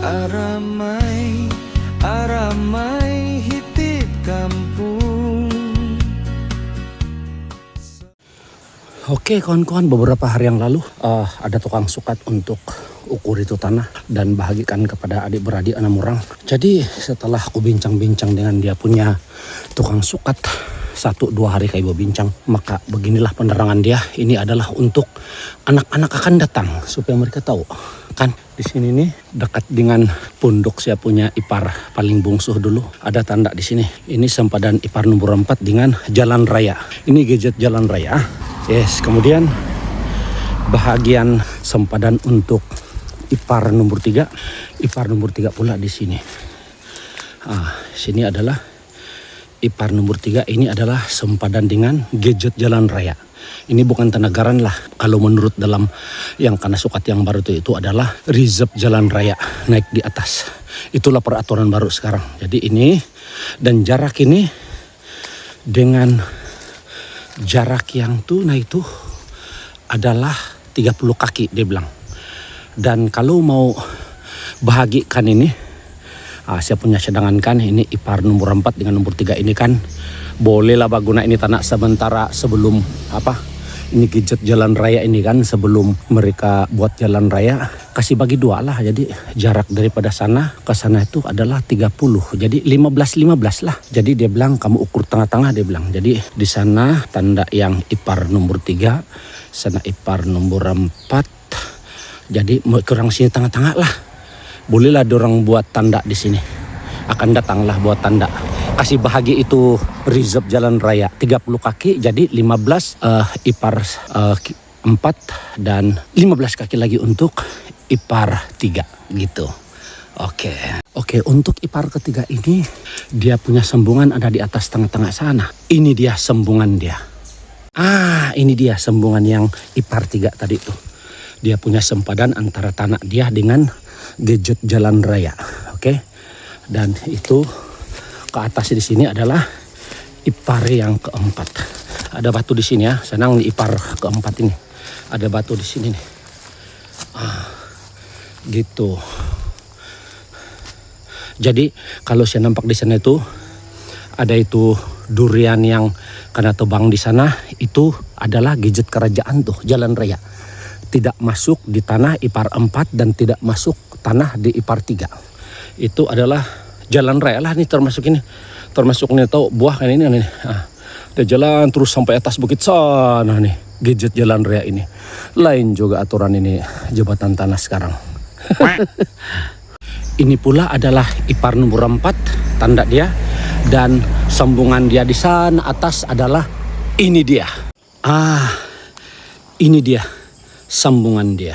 Aramai, aramai hitip kampung. Oke kawan-kawan, beberapa hari yang lalu ada tukang sukat untuk ukur itu tanah dan bahagikan kepada adik-beradik 6 orang. Jadi setelah aku bincang-bincang dengan dia punya tukang sukat 1-2 hari kayak bincang, maka beginilah penerangan dia. Ini adalah untuk anak-anak akan datang supaya mereka tahu kan. Di sini nih dekat dengan pondok saya punya ipar paling bungsu dulu. Ada tanda di sini. Ini sempadan ipar nomor 4 dengan jalan raya. Ini gadget jalan raya. Yes, kemudian bahagian sempadan untuk ipar nomor 3. Ipar nomor 3 pula di sini. Sini adalah ipar nomor 3. Ini adalah sempadan dengan gadget jalan raya. Ini bukan tanah garan lah. Kalau menurut dalam yang karena sukat yang baru itu adalah reserve jalan raya naik di atas. Itulah peraturan baru sekarang. Jadi ini dan jarak ini dengan jarak yang tunai itu adalah 30 kaki dia bilang. Dan kalau mau bahagikan ini, saya punya cadangankan ini ipar nomor 4 dengan nomor 3 ini kan bolehlah baguna ini tanah sementara sebelum ini gadget jalan raya ini kan sebelum mereka buat jalan raya kasih bagi 2 lah. Jadi jarak daripada sana ke sana itu adalah 30. Jadi 15 lah. Jadi dia bilang kamu ukur tengah-tengah dia bilang. Jadi di sana tanda yang ipar nomor 3, sana ipar nomor 4. Jadi kurang sini tengah-tengah lah. Bolehlah dorang buat tanda di sini. Akan datanglah buat tanda. Kasih bahagi itu reserve jalan raya 30 kaki jadi 15 ipar 4 dan 15 kaki lagi untuk ipar 3 gitu. Oke, untuk ipar ketiga ini dia punya sambungan ada di atas tengah-tengah sana. Ini dia sambungan dia. Ini dia sambungan yang ipar 3 tadi tuh. Dia punya sempadan antara tanah dia dengan gadget jalan raya. Oke. Dan itu ke atas di sini adalah ipar yang keempat. Ada batu di sini ya. Senang di ipar keempat ini. Ada batu di sini nih. Gitu. Jadi kalau saya nampak di sana itu ada itu durian yang kena tebang di sana itu adalah gadget kerajaan tuh jalan raya. Tidak masuk di tanah ipar 4 dan tidak masuk tanah di ipar 3. Itu adalah jalan raya lah nih termasuk ini. Termasuk nih tahu buah kan ini nih. Dia jalan terus sampai atas bukit sana nih. Gadget jalan raya ini. Lain juga aturan ini jabatan tanah sekarang. Ini pula adalah ipar nomor 4 tanda dia dan sambungan dia di sana atas adalah ini dia. Ini dia sambungan dia.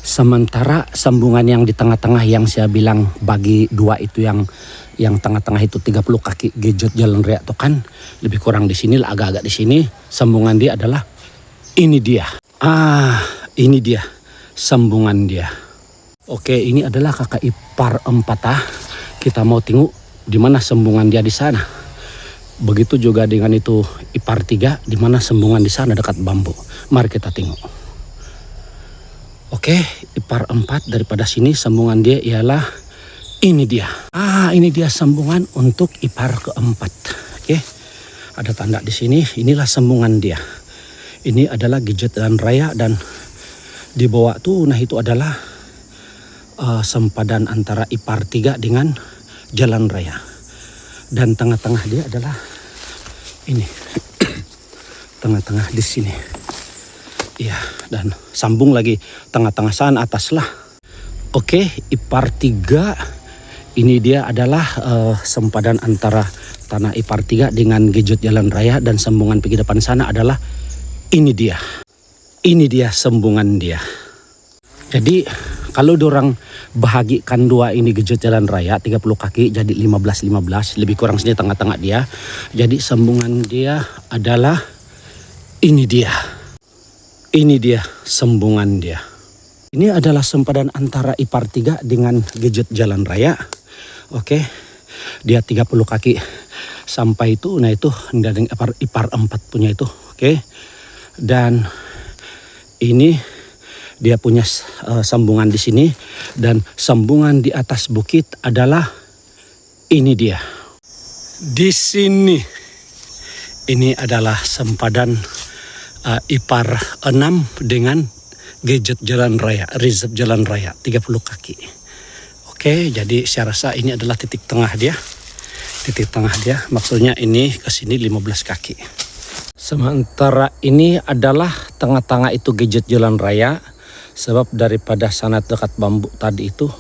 Sementara sambungan yang di tengah-tengah yang saya bilang bagi 2 itu yang tengah-tengah itu 30 kaki gadget jalan raya itu kan lebih kurang di sini lah agak-agak di sini sambungan dia adalah ini dia. Ini dia sambungan dia. Oke, ini adalah kakak ipar 4 Kita mau tengok di mana sambungan dia di sana. Begitu juga dengan itu ipar 3 di mana sambungan di sana dekat bambu. Mari kita tengok. Oke, ipar 4 daripada sini sambungan dia ialah ini dia. Ini dia sambungan untuk ipar keempat. Oke, ada tanda di sini. Inilah sambungan dia. Ini adalah gadget jalan raya dan di bawah tuh itu adalah sempadan antara ipar 3 dengan jalan raya. Dan tengah-tengah dia adalah ini. Tengah-tengah di sini. Iya, dan sambung lagi tengah-tengah sana atas lah. Oke, ipar 3 ini dia adalah sempadan antara tanah ipar 3 dengan gadget jalan raya dan sambungan pergi depan sana adalah ini dia. Ini dia sambungan dia. Jadi kalau dorang bahagikan 2 ini gadget jalan raya 30 kaki jadi 15 lebih kurang sini tengah-tengah dia. Jadi sambungan dia adalah ini dia. Ini dia sambungan dia. Ini adalah sempadan antara ipar 3 dengan gadget jalan raya. Oke. Dia 30 kaki sampai itu. Nah itu dari ipar 4 punya itu. Oke. Dan ini dia punya sambungan di sini, dan sambungan di atas bukit adalah ini dia. Di sini ini adalah sempadan ipar 6 dengan gadget jalan raya, reserve jalan raya 30 kaki. Oke, jadi saya rasa ini adalah titik tengah dia. Titik tengah dia, maksudnya ini ke sini 15 kaki. Sementara ini adalah tengah-tengah itu gadget jalan raya. Sebab daripada sana dekat bambu tadi itu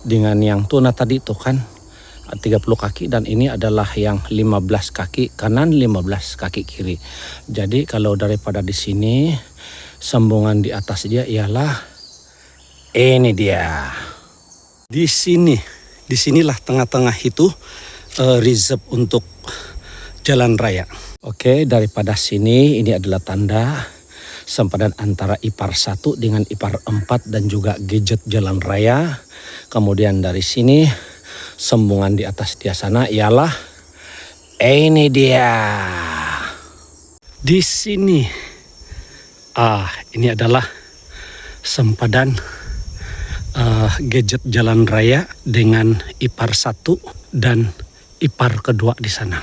dengan yang tuna tadi itu kan 30 kaki, dan ini adalah yang 15 kaki kanan, 15 kaki kiri. Jadi kalau daripada di sini sambungan di atas dia ialah ini dia. Di sini, disinilah tengah-tengah itu reserve untuk jalan raya. Oke, daripada sini ini adalah tanda sempadan antara ipar 1 dengan ipar 4 dan juga gadget jalan raya. Kemudian dari sini sambungan di atas dia sana ialah ini dia. Di sini ini adalah sempadan gadget jalan raya dengan ipar 1 dan ipar kedua di sana.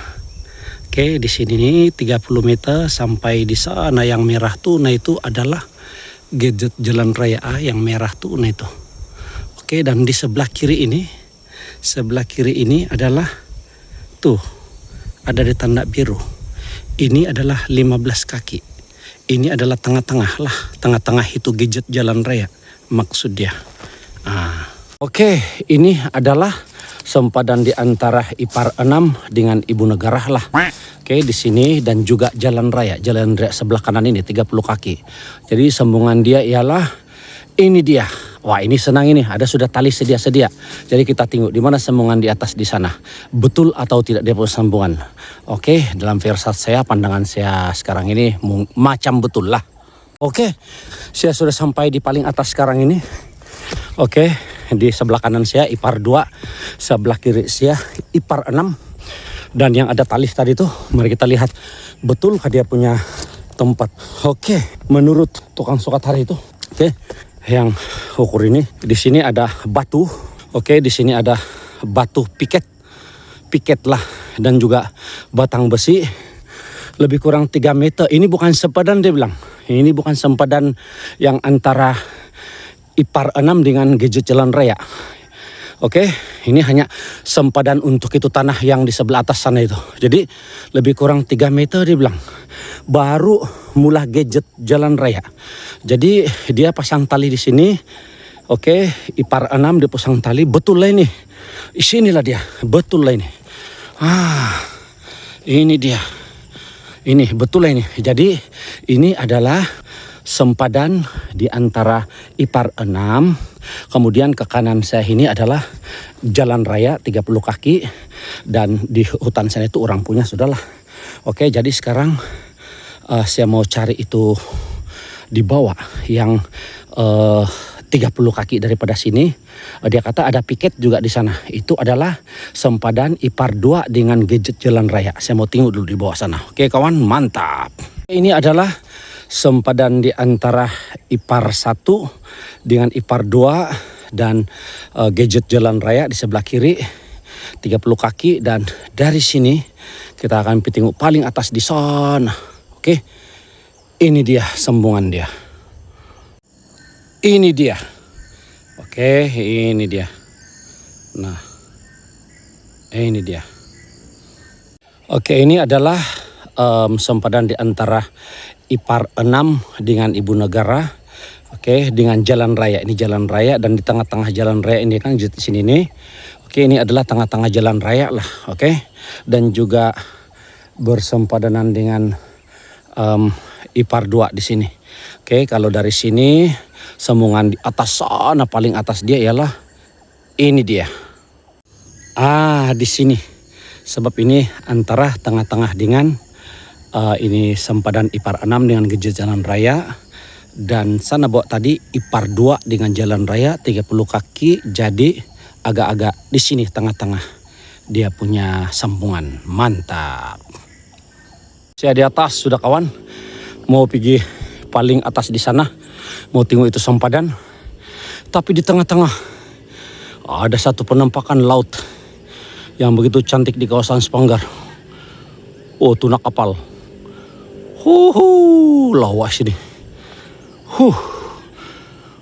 Oke, di sini nih 30 meter sampai di sana yang merah tuh, nah itu adalah gadget jalan raya A yang merah tuh, nah itu. Oke, dan di sebelah kiri ini adalah tuh ada di tanda biru. Ini adalah 15 kaki. Ini adalah tengah-tengah lah, tengah-tengah itu gadget jalan raya maksud dia. Oke, ini adalah sempadan di antara ipar 6 dengan ibu negara lah. Oke, di sini dan juga jalan raya sebelah kanan ini 30 kaki. Jadi sambungan dia ialah ini dia. Wah, ini senang ini, ada sudah tali sedia-sedia. Jadi kita tengok di mana sambungan di atas di sana. Betul atau tidak dia punya sambungan. Oke, dalam versat saya, pandangan saya sekarang ini macam betul lah. Oke, saya sudah sampai di paling atas sekarang ini. Oke, di sebelah kanan saya ipar 2, sebelah kiri saya ipar 6. Dan yang ada tali tadi tuh, mari kita lihat betul dia punya tempat. Oke, menurut tukang sukat hari itu, oke, yang ukur ini di sini ada batu. Oke, di sini ada batu piket lah, dan juga batang besi lebih kurang 3 meter. Ini bukan sempadan dia bilang. Ini bukan sempadan yang antara ipar 6 dengan gadget jalan raya. Oke, ini hanya sempadan untuk itu tanah yang di sebelah atas sana itu. Jadi lebih kurang 3 meter dia bilang. Baru mulai gadget jalan raya. Jadi dia pasang tali di sini. Oke, ipar 6 dia pasang tali. Betul lah ini. Sinilah dia. Betul lah ini. Ini dia. Ini betul lah ini. Jadi ini adalah sempadan di antara ipar 6. Kemudian ke kanan saya ini adalah jalan raya 30 kaki. Dan di hutan sana itu orang punya sudahlah. Oke, jadi sekarang saya mau cari itu di bawah yang 30 kaki daripada sini. Dia kata ada piket juga di sana. Itu adalah sempadan ipar 2 dengan gadget jalan raya. Saya mau tengok dulu di bawah sana. Oke kawan, mantap. Ini adalah sempadan di antara ipar 1 dengan ipar 2 dan gadget jalan raya di sebelah kiri 30 kaki. Dan dari sini kita akan tengok paling atas di sana. Oke, ini dia sambungan dia. Ini dia. Oke, ini dia. Nah, ini dia. Oke, ini adalah sempadan di antara ipar 6 dengan ibu negara. Oke, dengan jalan raya. Ini jalan raya, dan di tengah-tengah jalan raya ini kan di sini nih. Oke, ini adalah tengah-tengah jalan raya lah. Oke, dan juga bersempadanan dengan ipar 2 di sini. Oke, kalau dari sini sambungan di atas sana, paling atas dia ialah ini dia. Di sini. Sebab ini antara tengah-tengah dengan ini sempadan ipar 6 dengan gadget jalan raya. Dan sana bawa tadi ipar 2 dengan jalan raya 30 kaki. Jadi agak-agak di sini tengah-tengah dia punya sambungan. Mantap. Saya di atas sudah kawan. Mau pergi paling atas di sana. mau tengok itu sempadan. Tapi di tengah-tengah ada satu penampakan laut yang begitu cantik di kawasan Spanggar. Oh, tuna kapal. Lawas ini.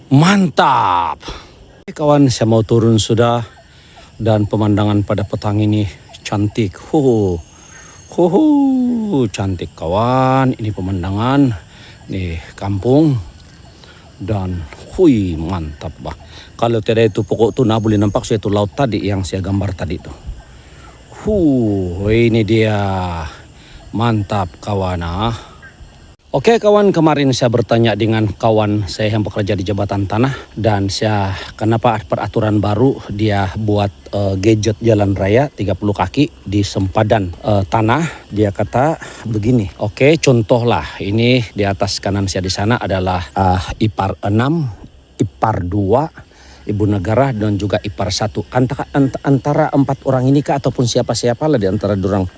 Mantap. Kawan, saya mau turun sudah. Dan pemandangan pada petang ini cantik. Cantik kawan. Ini pemandangan. Nih kampung. Dan mantap bah. Kalau tidak itu pokok tuna boleh nampak saya itu laut tadi yang saya gambar tadi itu. Ini dia. Mantap kawan ah. Oke kawan, kemarin saya bertanya dengan kawan saya yang bekerja di jabatan tanah. Dan saya, kenapa peraturan baru dia buat gadget jalan raya 30 kaki di sempadan tanah. Dia kata begini, oke contohlah ini di atas kanan saya di sana adalah ipar 6, ipar 2, ibu negara dan juga ipar 1. Antara 4 orang ini kah ataupun siapa-siapa lah di antara dorang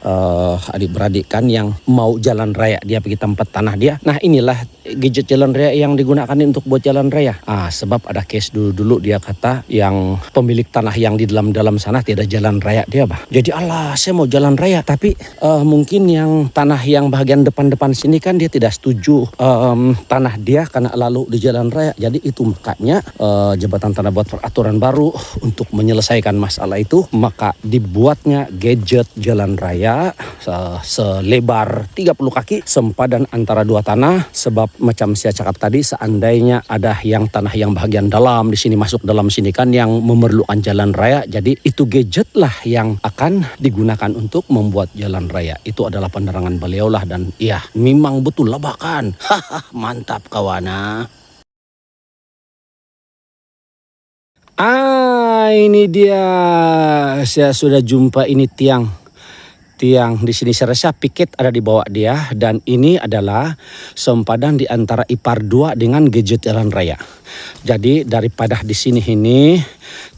adik-beradik kan yang mau jalan raya, dia pergi tempat tanah dia. Nah inilah gadget jalan raya yang digunakan untuk buat jalan raya. Sebab ada case dulu dia kata yang pemilik tanah yang di dalam sana tidak jalan raya dia bah. Jadi saya mau jalan raya tapi mungkin yang tanah yang bagian depan sini kan dia tidak setuju tanah dia karena lalu di jalan raya. Jadi itu makanya jabatan tanah buat peraturan baru untuk menyelesaikan masalah itu, maka dibuatnya gadget jalan raya selebar 30 kaki sempadan antara 2 tanah. Sebab macam saya cakap tadi, seandainya ada yang tanah yang bagian dalam di sini masuk dalam sini kan yang memerlukan jalan raya, jadi itu gadget lah yang akan digunakan untuk membuat jalan raya. Itu adalah penerangan beliau lah, dan iya memang betul lah bahkan. Mantap kawana. Ini dia. Saya sudah jumpa ini tiang di sini. Saya rasa piket ada di bawah dia, dan ini adalah sempadan di antara ipar 2 dengan gadget jalan raya. Jadi daripada di sini ini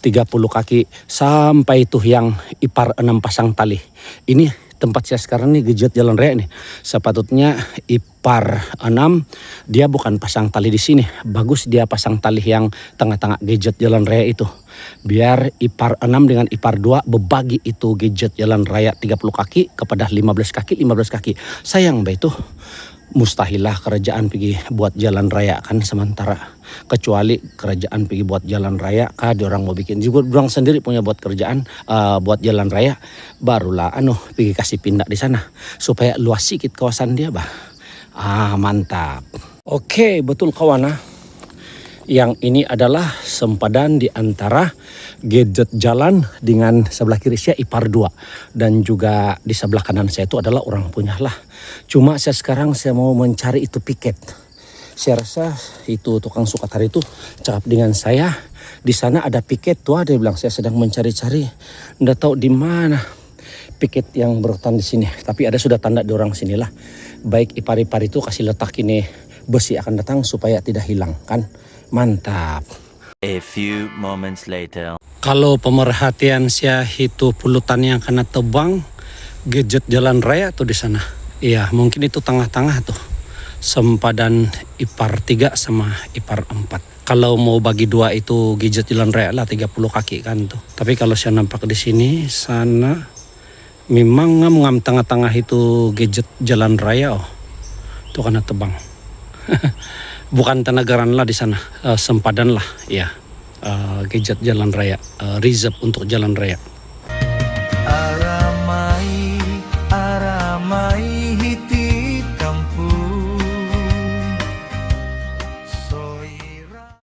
30 kaki sampai itu yang ipar 6 pasang tali. Ini tempat saya sekarang nih gadget jalan raya nih. Sepatutnya ipar 6 dia bukan pasang tali di sini. Bagus dia pasang tali yang tengah-tengah gadget jalan raya itu. Biar ipar 6 dengan ipar 2 berbagi itu gadget jalan raya 30 kaki kepada 15 kaki. Sayang bah itu. Mustahilah kerajaan pergi buat jalan raya kan sementara. Kecuali kerajaan pergi buat jalan raya kah diorang mau bikin juga dorang sendiri punya buat kerjaan buat jalan raya, barulah pergi kasih pindah di sana supaya luas sedikit kawasan dia bah. Mantap. Oke, betul kawan. Yang ini adalah sempadan di antara gadget jalan dengan sebelah kiri saya ipar 2. Dan juga di sebelah kanan saya itu adalah orang punya lah. Cuma sekarang saya mau mencari itu piket. Saya rasa itu tukang sukat hari itu cakap dengan saya. Di sana ada piket tuh, dia bilang saya sedang mencari-cari. Nggak tahu di mana piket yang berurutan di sini. Tapi ada sudah tanda di orang sinilah. Baik ipar-ipar itu kasih letak ini besi akan datang supaya tidak hilang kan. Mantap. A few moments later. Kalau pemerhatian saya itu pulutan yang kena tebang gadget jalan raya tuh di sana. Iya, mungkin itu tengah-tengah tuh. Sempadan ipar 3 sama ipar 4. Kalau mau bagi 2 itu gadget jalan raya lah 30 kaki kan tuh. Tapi kalau saya nampak di sini sana memang ngam tengah-tengah itu gadget jalan raya tuh kena tebang. Bukan Tanagaran lah di sana, sempadan lah ya. Gadget jalan raya, reserve untuk jalan raya. Aramai